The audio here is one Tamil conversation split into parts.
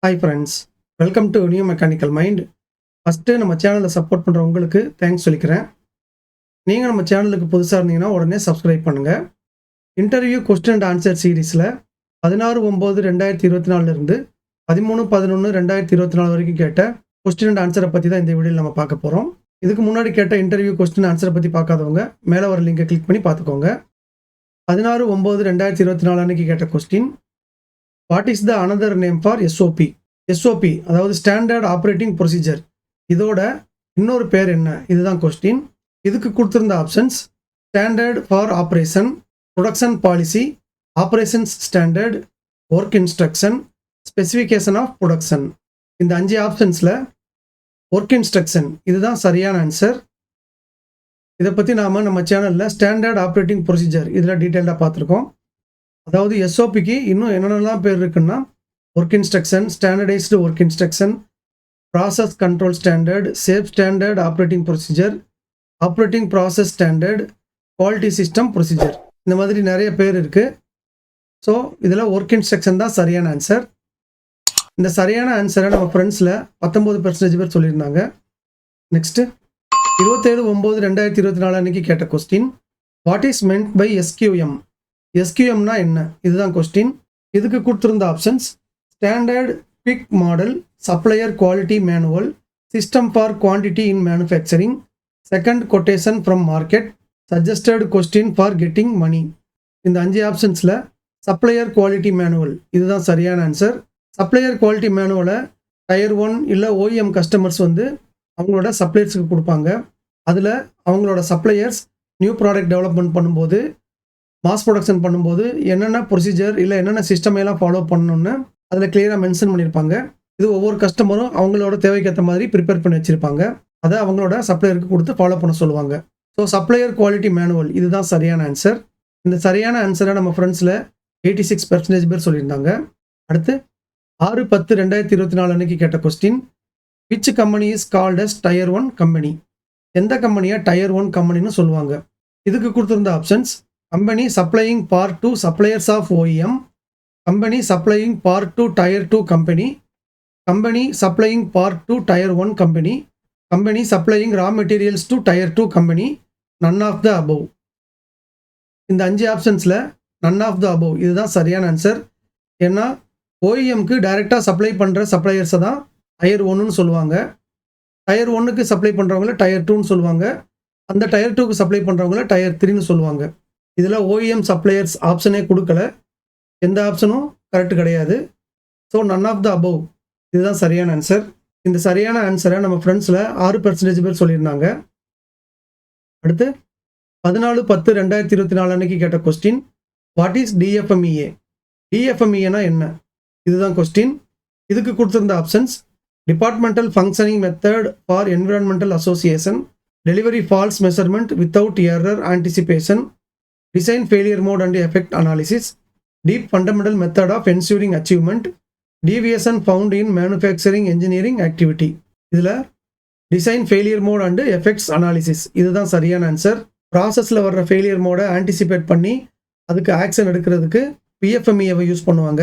Hi friends, welcome to new mechanical mind. First நம்ம சேனலை சப்போர்ட் பண்ணுற உங்களுக்கு தேங்க்ஸ் சொல்லிக்கிறேன். நீங்கள் நம்ம சேனலுக்கு புதுசாக இருந்தீங்கன்னா உடனே சப்ஸ்கிரைப் பண்ணுங்கள். இன்டர்வியூ கொஸ்டின் அண்ட் ஆன்சர் சீரீஸில் 16/9/2024 இருந்து 13/11/2024 வரைக்கும் கேட்ட கொஸ்டின் அண்ட் ஆன்சரை பற்றி தான் இந்த வீடியோவில் நம்ம பார்க்க போகிறோம். இதுக்கு முன்னாடி கேட்ட இன்டர்வியூ கொஸ்டின் ஆன்சரை பற்றி பார்க்காதவங்க மேலே வர லிங்கை கிளிக் பண்ணி பார்த்துக்கோங்க. 16/9/2024 அன்னைக்கு கேட்ட question, what is the another name for SOP? SOP அதாவது ஸ்டாண்டர்ட் ஆப்ரேட்டிங் ப்ரொசீஜர், இதோட இன்னொரு பேர் என்ன? இதுதான் கொஸ்டின். இதுக்கு கொடுத்துருந்த options standard for operation, production policy, operations standard, work instruction, specification of production. இந்த 5 ஆப்ஷன்ஸில் ஒர்க் இன்ஸ்ட்ரக்ஷன் இதுதான் சரியான ஆன்சர். இதை பற்றி நாம் நம்ம சேனலில் ஸ்டாண்டர்ட் ஆப்ரேட்டிங் ப்ரொசீஜர் இதில் டீட்டெயில்டாக பார்த்துருக்கோம். அதாவது எஸ்ஓபிக்கு இன்னும் என்னென்னலாம் பேர் இருக்குன்னா work instruction, standardised work instruction, process control standard, safe standard operating procedure, operating process standard, quality system procedure, இந்த மாதிரி நிறைய பேர் இருக்குது. ஸோ இதில் ஒர்க் இன்ஸ்ட்ரக்ஷன் தான் சரியான ஆன்சர். இந்த சரியான ஆன்சரை நம்ம ஃப்ரெண்ட்ஸில் 19% பேர் சொல்லியிருந்தாங்க. நெக்ஸ்ட்டு 27/9/2024 அன்னைக்கு கேட்ட question, what is meant by SQM? எஸ்கியூஎம்னா என்ன? இதுதான் கொஸ்டின். இதுக்கு கொடுத்துருந்த options standard quick model, supplier quality manual, system for quantity in manufacturing, second quotation from market, suggested question for getting money. இந்த 5 ஆப்ஷன்ஸில் சப்ளையர் குவாலிட்டி மேனுவல் இதுதான் சரியான ஆன்சர். சப்ளையர் குவாலிட்டி மேனுவலை டயர் 1 இல்லை ஓஇஎம் கஸ்டமர்ஸ் அவங்களோட சப்ளையர்ஸுக்கு கொடுப்பாங்க. அதில் அவங்களோட சப்ளையர்ஸ் நியூ ப்ராடக்ட் டெவலப்மெண்ட் பண்ணும்போது, மாஸ் ப்ரொடக்ஷன் பண்ணும்போது என்னென்ன ப்ரொசீஜர் இல்லை என்னென்ன சிஸ்டம் எல்லாம் ஃபாலோ பண்ணணும்னு அதில் கிளியராக மென்ஷன் பண்ணியிருப்பாங்க. இது ஒவ்வொரு கஸ்டமரும் அவங்களோட தேவைக்கு ஏற்ற மாதிரி ப்ரிப்பேர் பண்ணி வச்சுருப்பாங்க. அதை அவங்களோட சப்ளையருக்கு கொடுத்து ஃபாலோ பண்ண சொல்லுவாங்க. ஸோ சப்ளையர் குவாலிட்டி மேனுவல் இதுதான் சரியான ஆன்சர். இந்த சரியான ஆன்சரை நம்ம ஃப்ரெண்ட்ஸில் 86% பேர் சொல்லியிருந்தாங்க. அடுத்து 6/10/2024 அன்னைக்கு கேட்ட question, which company is called as tier 1 company? எந்த கம்பெனியை டயர் 1 கம்பெனின்னு சொல்லுவாங்க? இதுக்கு கொடுத்துருந்த options company supplying part to suppliers of OEM, company supplying part to tier 2 company, company supplying part to tier 1 company, company supplying raw materials to tier 2 company, none of the above. இந்த 5 ஆப்ஷன்ஸில் நன் ஆஃப் த அபவ் இதுதான் சரியான ஆன்சர். ஏன்னா ஓஇஎம்க்கு டைரெக்டாக சப்ளை பண்ணுற சப்ளையர்ஸை தான் டயர் 1ன்னு சொல்லுவாங்க. டயர் 1க்கு சப்ளை பண்ணுறவங்கள டயர் 2ன்னு சொல்லுவாங்க. அந்த டயர் 2க்கு சப்ளை பண்ணுறவங்கள டயர் 3ன்னு சொல்லுவாங்க. இதில் ஓஇஎம் சப்ளையர்ஸ் ஆப்ஷனே கொடுக்கல. எந்த ஆப்ஷனும் கரெக்ட் கிடையாது. So none of the above இதுதான் சரியான ஆன்சர். இந்த சரியான ஆன்சரை நம்ம ஃப்ரெண்ட்ஸில் 6% பேர் சொல்லியிருந்தாங்க. அடுத்து 14/10/2024 அன்னைக்கு கேட்ட கொஸ்டின், வாட் இஸ் டிஎஃப்எம்இஏ? டிஎஃப்எம்இஏனா என்ன? இதுதான் கொஸ்டின். இதுக்கு கொடுத்துருந்த options departmental functioning method for environmental association, delivery false measurement without error anticipation, design failure mode and effect analysis, deep fundamental method of ensuring achievement, deviation found in manufacturing engineering activity. இதில் design failure mode and effects analysis இதுதான் சரியான ஆன்சர். ப்ராசஸில் வர்ற ஃபெயிலியர் மோடை ஆன்டிசிபேட் பண்ணி அதுக்கு ஆக்ஷன் எடுக்கிறதுக்கு பிஎஃப்எம்இஏவை யூஸ் பண்ணுவாங்க.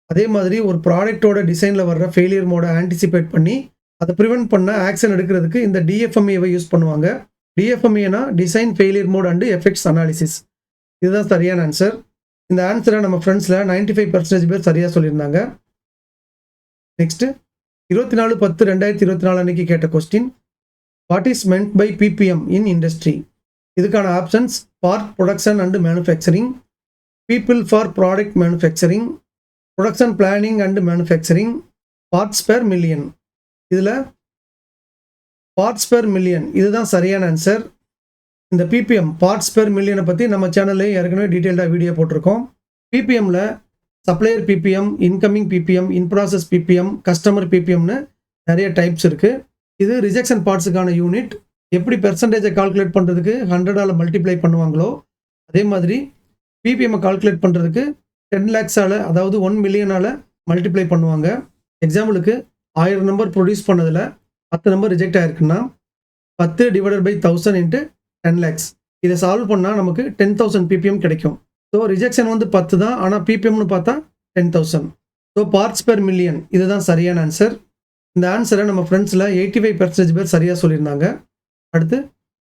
அதே மாதிரி ஒரு ப்ராடக்டோட டிசைனில் வர்ற ஃபெயிலியர் மோடை ஆன்டிசிபேட் பண்ணி அதை ப்ரிவென்ட் பண்ண ஆக்ஷன் எடுக்கிறதுக்கு இந்த டிஎஃப்எம்இஏவை யூஸ் பண்ணுவாங்க. டிஎஃப்எம்இஏனா design failure mode and effects analysis இதுதான் சரியான ஆன்சர். இந்த ஆன்சரை நம்ம ஃப்ரெண்ட்ஸில் 95% பேர் சரியாக சொல்லியிருந்தாங்க. நெக்ஸ்ட்டு 24/10/2024 அன்னைக்கு கேட்ட question, what is meant by PPM in industry? இதுக்கான options part production and manufacturing, people for product manufacturing, production planning and manufacturing, parts per million. இதில் பார்ட்ஸ் பெர் மில்லியன் இதுதான் சரியான ஆன்சர். இந்த பிபிஎம் பார்ட்ஸ் பெர் மில்லியனை பற்றி நம்ம சேனல்லையும் ஏற்கனவே டீட்டெயில்டாக வீடியோ போட்டிருக்கோம். பிபிஎம்மில் supplier PPM, incoming PPM, in process PPM, customer பிபிஎம்னு நிறைய டைப்ஸ் இருக்குது. இது ரிஜெக்ஷன் பார்ட்ஸுக்கான யூனிட். எப்படி பெர்சன்டேஜை கால்குலேட் பண்ணுறதுக்கு 100ஆல் மல்டிப்ளை பண்ணுவாங்களோ அதே மாதிரி பிபிஎம்மை கால்குலேட் பண்ணுறதுக்கு 10 lakhs-ஆல் அதாவது 1 million-ஆல் மல்டிப்ளை பண்ணுவாங்க. எக்ஸாம்பிளுக்கு 1000 நம்பர் ப்ரொடியூஸ் பண்ணதில் 10 நம்பர் ரிஜெக்ட் ஆகிருக்குன்னா 10/1000 × 10 lakhs. இதை சால்வ் பண்ணால் நமக்கு 10,000 ppm கிடைக்கும். ஸோ ரிஜெக்ஷன் 10 தான், ஆனால் ppmனு பார்த்தா 10,000. ஸோ பார்ட்ஸ் பெர் மில்லியன் இதுதான் சரியான ஆன்சர். இந்த ஆன்சரை நம்ம ஃப்ரெண்ட்ஸில் 85% பேர் சரியாக சொல்லியிருந்தாங்க. அடுத்து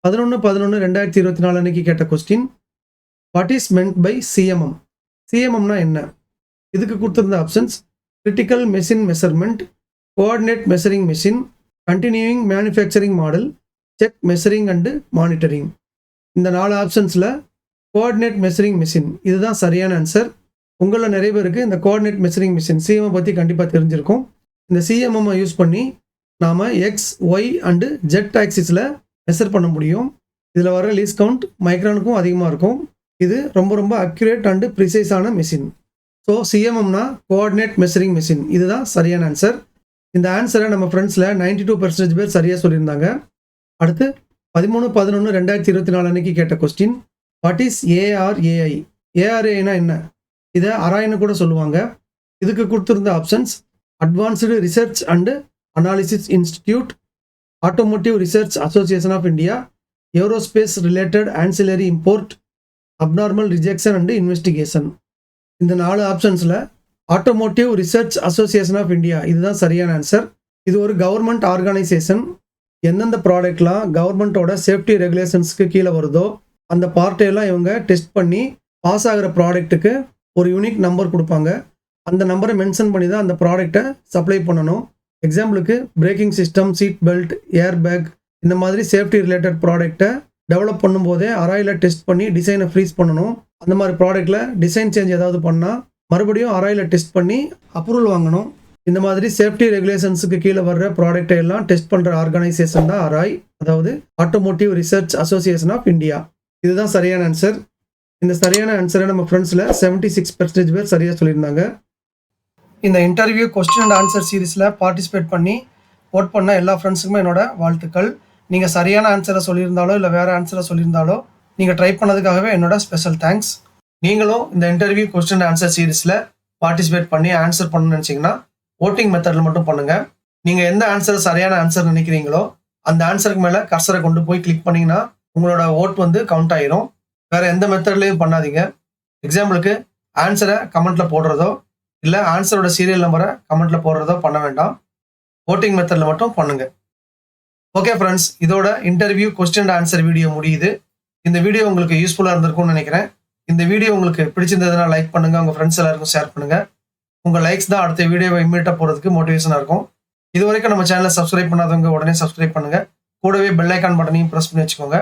11/11/2024 அன்னைக்கு கேட்ட question, what is meant by CMM? சிஎம்எம்னா என்ன? இதுக்கு கொடுத்துருந்த options critical machine measurement, coordinate measuring machine, continuing manufacturing model, check measuring and monitoring. இந்த 4 ஆப்ஷன்ஸில் கோஆர்டினேட் மெஷரிங் மெஷின் இதுதான் சரியான ஆன்சர். உங்களில் நிறைய பேருக்கு இந்த கோஆர்டினேட் மெஷரிங் மிஷின் சிஎம்எம் பற்றி கண்டிப்பாக தெரிஞ்சிருக்கும். இந்த சிஎம்எம்மை யூஸ் பண்ணி நாம் எக்ஸ், ஒய் அண்டு ஜெட் ஆக்சிஸில் மெஷர் பண்ண முடியும். இதில் வர லீஸ்ட் கவுண்ட் மைக்ரானுக்கும் அதிகமாக இருக்கும். இது ரொம்ப ரொம்ப அக்யூரேட் அண்டு ப்ரிசைஸான மிஷின். ஸோ சிஎம்எம்னா கோஆர்டினேட் மெஷரிங் மிஷின் இதுதான் சரியான ஆன்சர். இந்த ஆன்சரை நம்ம ஃப்ரெண்ட்ஸில் 92% பேர் சரியாக சொல்லியிருந்தாங்க. அடுத்து 13/11/2024 அன்னைக்கு கேட்ட கொஸ்டின், வாட் இஸ் ஏஆர்ஏஐ? ஏஆர்ஏஐனா என்ன? இதை அராய்னு கூட சொல்லுவாங்க. இதுக்கு கொடுத்துருந்த options advanced research and analysis institute, automotive research association of India, aerospace related ancillary import, abnormal rejection and investigation. இந்த 4 ஆப்ஷன்ஸில் automotive research association of India இதுதான் சரியான ஆன்சர். இது ஒரு கவர்மெண்ட் ஆர்கனைசேஷன். எந்தெந்த ப்ராடக்ட்லாம் கவர்மெண்ட்டோட சேஃப்டி ரெகுலேஷன்ஸ்க்கு கீழே வருதோ அந்த பார்ட்டையெல்லாம் இவங்க டெஸ்ட் பண்ணி பாஸ் ஆகிற ப்ராடக்ட்டுக்கு ஒரு யூனிக் நம்பர் கொடுப்பாங்க. அந்த நம்பரை மென்ஷன் பண்ணி தான் அந்த ப்ராடக்டை சப்ளை பண்ணணும். எக்ஸாம்பிளுக்கு braking system, seat belt, air bag இந்த மாதிரி சேஃப்டி ரிலேட்டட் ப்ராடக்டை டெவலப் பண்ணும்போதே அராயில் டெஸ்ட் பண்ணி டிசைனை ஃப்ரீஸ் பண்ணணும். அந்த மாதிரி ப்ராடக்ட்டில் டிசைன் சேஞ்ச் ஏதாவது பண்ணால் மறுபடியும் அராயில் டெஸ்ட் பண்ணி அப்ரூவல் வாங்கணும். இந்த மாதிரி சேஃப்டி ரெகுலேஷன்ஸுக்கு கீழே வர்ற ப்ராடக்டை எல்லாம் டெஸ்ட் பண்ணுற ஆர்கனைசேஷன் தான் அராய், அதாவது automotive research association of India. இதுதான் சரியான ஆன்சர். இந்த சரியான ஆன்சரை நம்ம ஃப்ரெண்ட்ஸில் 76% பேர் சரியாக சொல்லியிருந்தாங்க. இந்த இன்டர்வியூ கொஸ்டின் அண்ட் ஆன்சர் சீரீஸில் பார்ட்டிசிபேட் பண்ணி ஓட் பண்ண எல்லா ஃப்ரெண்ட்ஸுக்குமே என்னோட வாழ்த்துக்கள். நீங்கள் சரியான ஆன்சரை சொல்லியிருந்தாலோ இல்லை வேறு ஆன்சரை சொல்லியிருந்தாலோ நீங்கள் ட்ரை பண்ணதுக்காகவே என்னோட ஸ்பெஷல் தேங்க்ஸ். நீங்களும் இந்த இன்டர்வியூ கொஸ்டின் அண்ட் ஆன்சர் சீரீஸில் பார்ட்டிசிபேட் பண்ணி ஆன்சர் பண்ணணும்னு நினச்சிங்கன்னா ஓட்டிங் மெத்தடில் மட்டும் பண்ணுங்கள். நீங்கள் எந்த ஆன்சர் சரியான ஆன்சர் நினைக்கிறீங்களோ அந்த ஆன்சருக்கு மேலே கர்சரை கொண்டு போய் கிளிக் பண்ணிங்கன்னா உங்களோட ஓட் கவுண்ட் ஆயிரும். வேறு எந்த மெத்தட்லையும் பண்ணாதீங்க. எக்ஸாம்பிளுக்கு ஆன்சரை கமெண்ட்டில் போடுறதோ இல்லை ஆன்சரோட சீரியல் நம்பரை கமெண்ட்டில் போடுறதோ பண்ண வேண்டாம். ஓட்டிங் மெத்தடில் மட்டும் பண்ணுங்கள். ஓகே ஃப்ரெண்ட்ஸ், இதோட interview question and answer video முடியுது. இந்த வீடியோ உங்களுக்கு யூஸ்ஃபுல்லாக இருந்திருக்கும்னு நினைக்கிறேன். இந்த வீடியோ உங்களுக்கு பிடிச்சிருந்ததுன்னா லைக் பண்ணுங்கள், உங்கள் ஃப்ரெண்ட்ஸ் எல்லாருக்கும் ஷேர் பண்ணுங்கள். உங்கள் லைக்ஸ் தான் அடுத்த வீடியோவை இம்மீடியட்டாக போகிறதுக்கு மோட்டிவேஷனாக இருக்கும். இது வரைக்கும் நம்ம சேனலை சப்ஸ்கிரைப் பண்ணாதவங்க உடனே சப்ஸ்கிரைப் பண்ணுங்கள். கூடவே பெல் ஐக்கான் பட்டனையும் ப்ரெஸ் பண்ணி வச்சுக்கோங்க.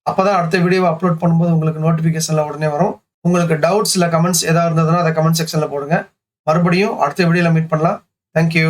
அப்போ தான் அடுத்த வீடியோவை அப்லோட் பண்ணும்போது உங்களுக்கு நோட்டிஃபிகேஷனில் உடனே வரும். உங்களுக்கு டவுட்ஸ் இல்லை கமெண்ட்ஸ் எதாவது இருந்ததுன்னா அதை கமெண்ட் செக்ஷனில் போடுங்க. மறுபடியும் அடுத்த வீடியோவில் மீட் பண்ணலாம். தேங்க்யூ.